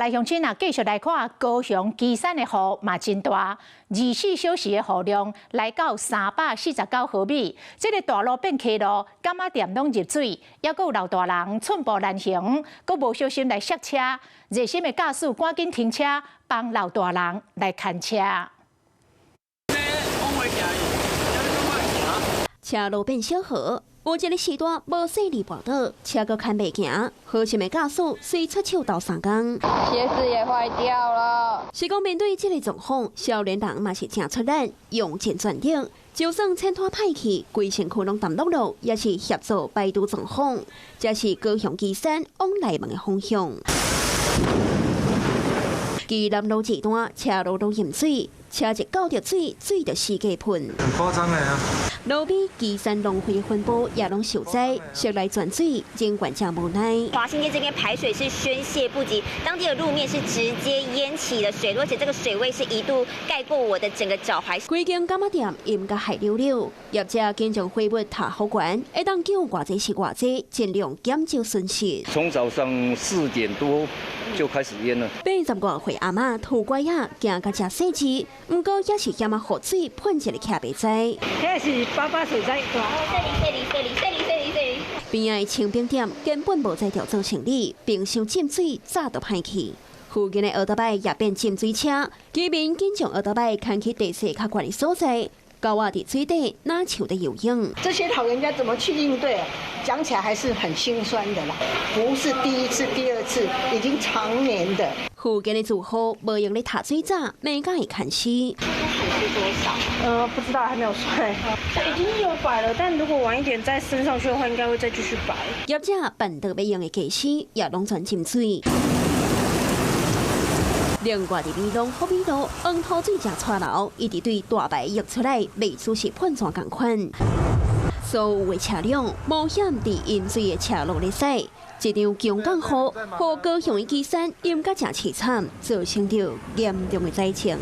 來鄉親啊，繼續來看高雄旗山的雨嘛真大，24小時的雨量來到349毫米。這個大路變溪路，柑仔店攏入水，還佫有老大人寸步難行，佫無小心來剎車。熱心的駕駛趕緊停車，幫老大人來牽車。車路變小河。有一個時段無細膩跋倒，車閣牽袂行，好心的駕駛隨出手鬥相共，鞋子也壞掉了。是講面對這個狀況，少年人嘛是真出力，用盡全力，就算前拖歹去，規身軀攏澹漉漉，也是協助擺渡狀況。這是高雄旗山往內門的方向，旗南路一段車路都淹水。車一到着水，水就四界噴。很誇張的啊！路邊旗山農會分布也攏受災，涉來泉水，經管家無奈。華新街這邊排水是宣洩不及，當地的路面是直接淹起了水，而且這個水位是一度蓋過我的整個腳踝。規間柑仔店淹甲海溜溜，業者緊將貨物塔好懸，一當叫偌濟是偌濟，盡量減少損失。從早上4點多就開始淹了。80多歲阿嬤拄拐仔行甲真細緻。不過也是嫌啊雨水噴一個徛袂在。這是爸水災。邊仔清冰店根本無在調做生理，冰箱浸水早都歹去。附近的奧特曼也變浸水車，居民緊將奧特曼牽去地勢較懸的所在，高壓佇水底哪像在游泳。這些老人家怎麼去應對啊？講起來還是很心酸的啦，不是第一次、第二次，已經常年的。附近的住戶無用咧塔水閘，每家會看死。是多少？不知道，還沒有算。已經有擺了，但如果晚一點再升上去的話，應該會再繼續擺。業者辦得要用的技師也攏全浸水。另外，在美濃福美路，黃土水正出流，一直對大排溢出來，未只是噴泉同款。所有的車輛冒險在淹水的車路裡駛，一場強降雨，和高雄的旗山淹甲真淒慘，造成着嚴重的災情。